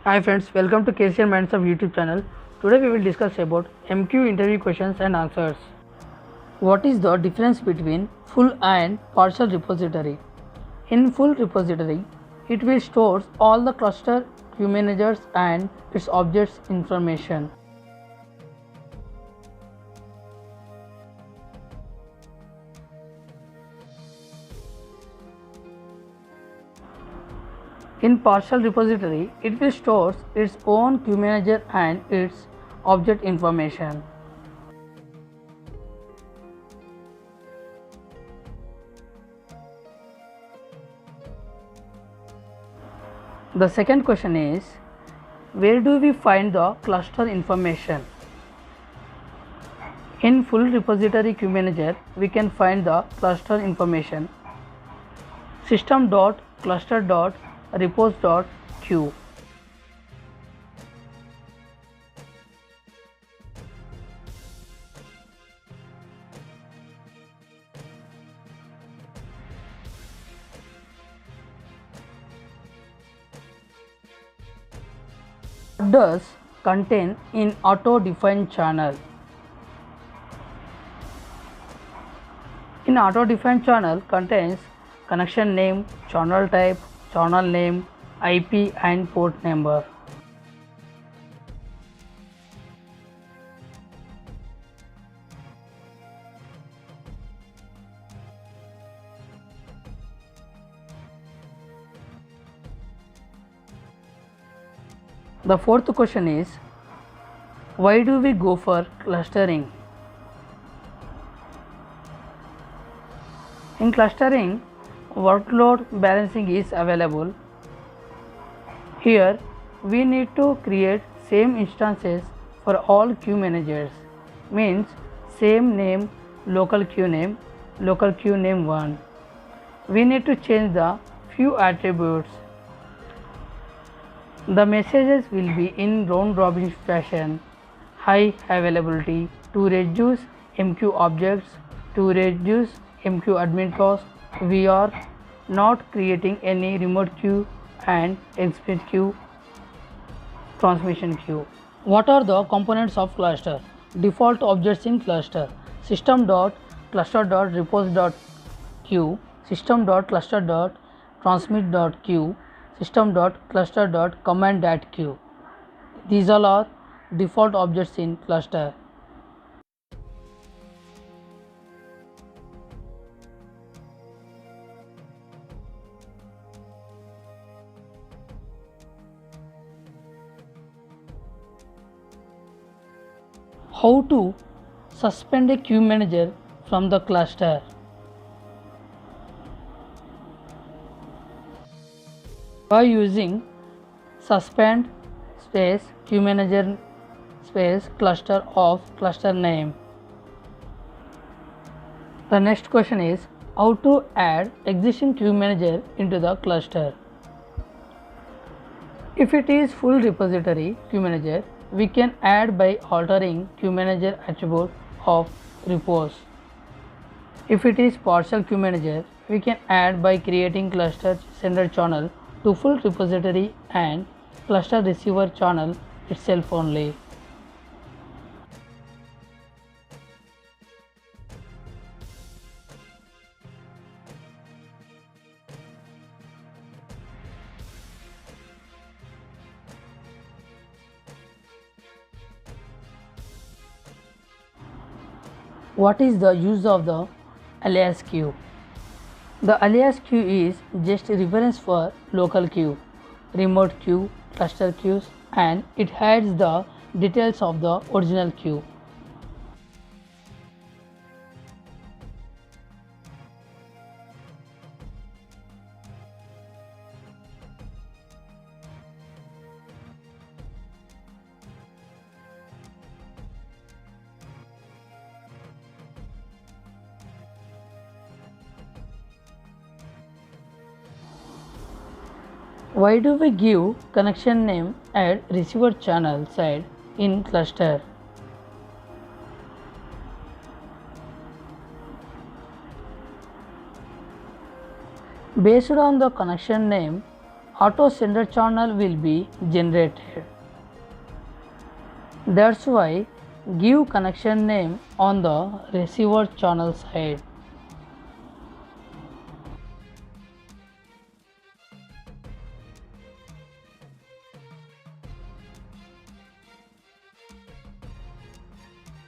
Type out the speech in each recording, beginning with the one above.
Hi friends, welcome to KCR Minds of YouTube channel. Today we will discuss about MQ interview questions and answers. What is the difference between full and partial repository? In full repository, it will store all the cluster, queue managers and its objects information. In partial repository, it will store its own queue manager and its object information. The second question is, where do we find the cluster information? In full repository queue manager, we can find the cluster information system.cluster.repos.queue. What does contain in auto-defined channel? In auto-defined channel contains connection name, channel type, channel name, IP and port number. The fourth question is, why do we go for clustering? In clustering, workload balancing is available. Here, we need to create same instances for all queue managers, means same name, local queue name 1. We need to change the few attributes. The messages will be in round robin fashion, high availability to reduce MQ objects, to reduce MQ admin cost. We are not creating any remote queue and express queue, transmission queue. What are the components of cluster? Default objects in cluster: system.cluster.repos.queue, system.cluster.transmit.queue, system.cluster.command.queue. These all are default objects in cluster. How to suspend a queue manager from the cluster? By using suspend space queue manager space cluster of cluster name. The next question is, how to add existing queue manager into the cluster? If it is full repository queue manager, we can add by altering queue manager attribute of repos. If it is partial queue manager, we can add by creating cluster sender channel to full repository and cluster receiver channel itself only. What is the use of the alias queue? The alias queue is just a reference for local queue, remote queue, cluster queues, and it hides the details of the original queue. Why do we give connection name at receiver channel side in cluster? Based on the connection name, auto sender channel will be generated. That's why give connection name on the receiver channel side.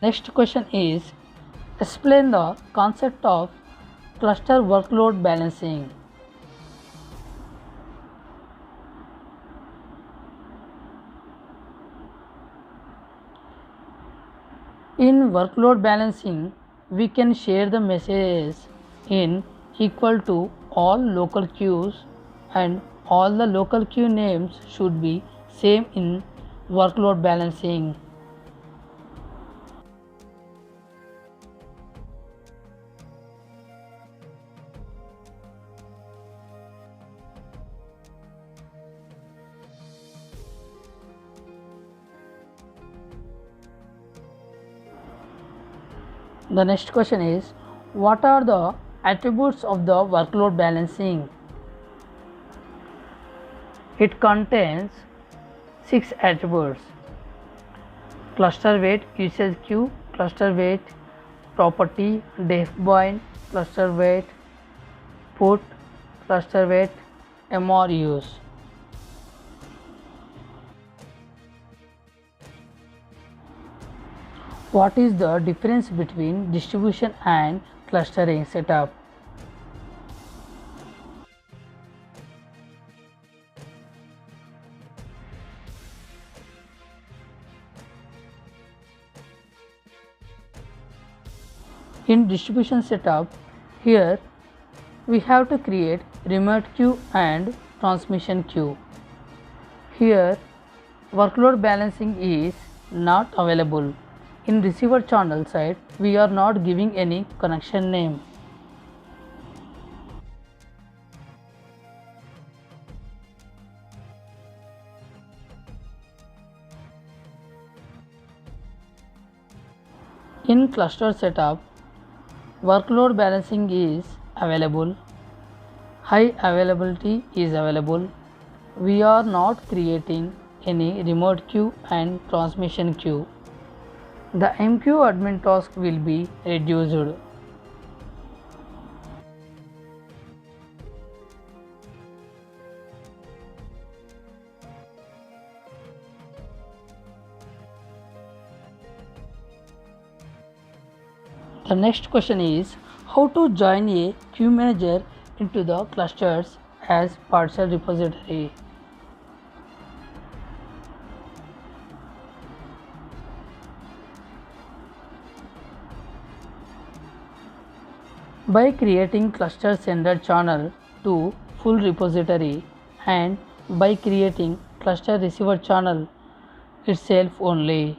Next question is explain the concept of cluster workload balancing. In workload balancing, we can share the messages in equal to all local queues and all the local queue names should be same in workload balancing. The next question is what are the attributes of the workload balancing? It contains 6 attributes: cluster weight, usage queue, cluster weight, property, define, cluster weight, put, cluster weight, MRUs. What is the difference between distribution and clustering setup? In distribution setup, here we have to create remote queue and transmission queue. Here workload balancing is not available. In receiver channel side, we are not giving any connection name. In cluster setup, workload balancing is available, high availability is available. We are not creating any remote queue and transmission queue. The MQ admin task will be reduced. The next question is how to join a queue manager into the clusters as partial repository. By creating cluster sender channel to full repository and by creating cluster receiver channel itself only.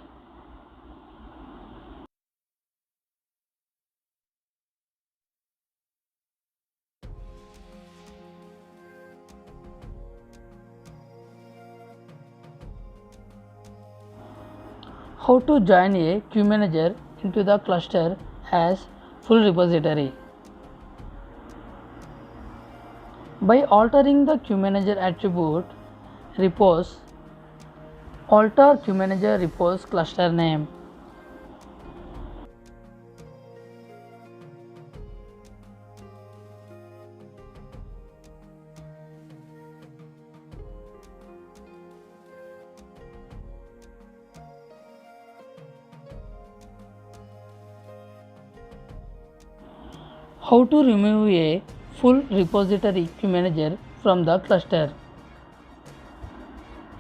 How to join a queue manager into the cluster as full repository. By altering the queue manager attribute repos, alter queue manager repos cluster name. How to remove a full repository queue manager from the cluster.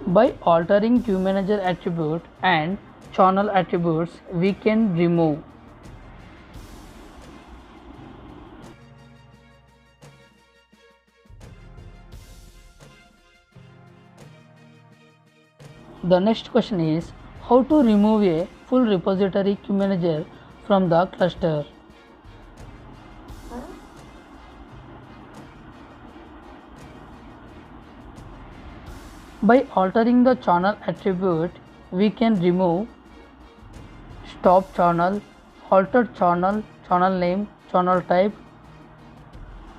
By altering queue manager attribute and channel attributes, we can remove. The next question is how to remove a full repository queue manager from the cluster. By altering the channel attribute, we can remove stop channel, altered channel, channel name, channel type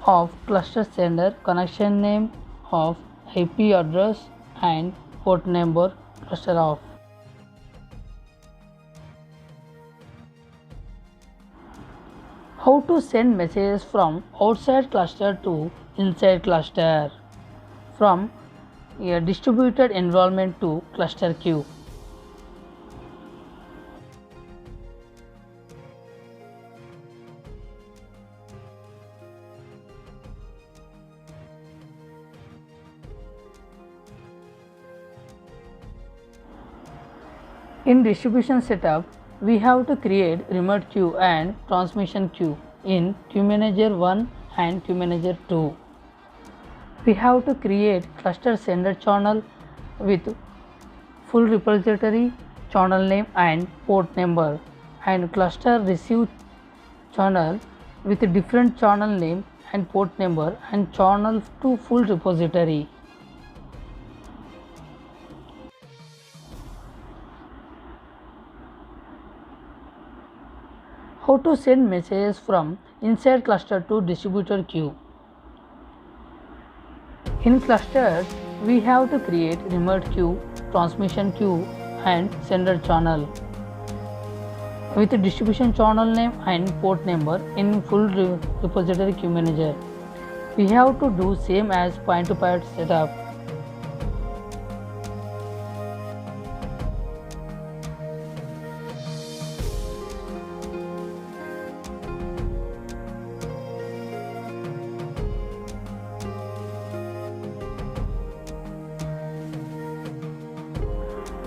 of cluster sender, connection name of IP address and port number cluster of. How to send messages from outside cluster to inside cluster, from a distributed environment to cluster queue. In distribution setup, we have to create remote queue and transmission queue in Queue Manager 1 and Queue Manager 2. We have to create cluster sender channel with full repository, channel name and port number, and cluster receive channel with different channel name and port number and channel to full repository. How to send messages from inside cluster to distributor queue. In clusters, we have to create remote queue, transmission queue and sender channel with distribution channel name and port number in full repository queue manager. We have to do same as point-to-point setup.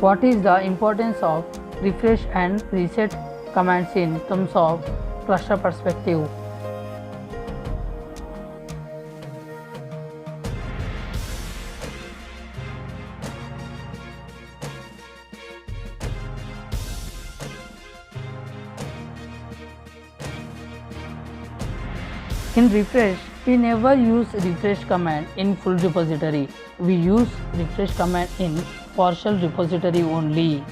What is the importance of refresh and reset commands in terms of cluster perspective? In refresh, we never use refresh command in full repository. We use refresh command in partial repository only.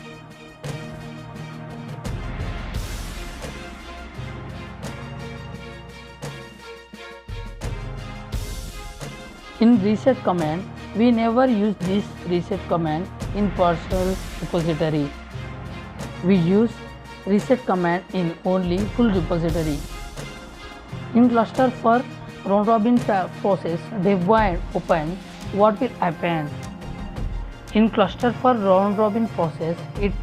In reset command, we never use this reset command in partial repository. We use reset command in only full repository. In cluster for round robin process def and open, what will happen? In cluster for round robin process, if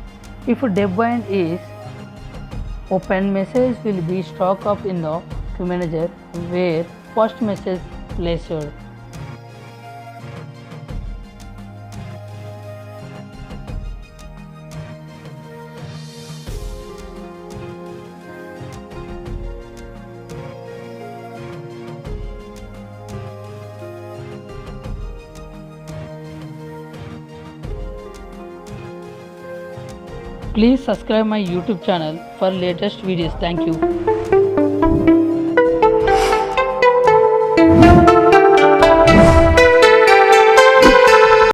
def bind is open, message will be stock up in the queue manager where first message placed. Please subscribe my YouTube channel for latest videos. Thank you.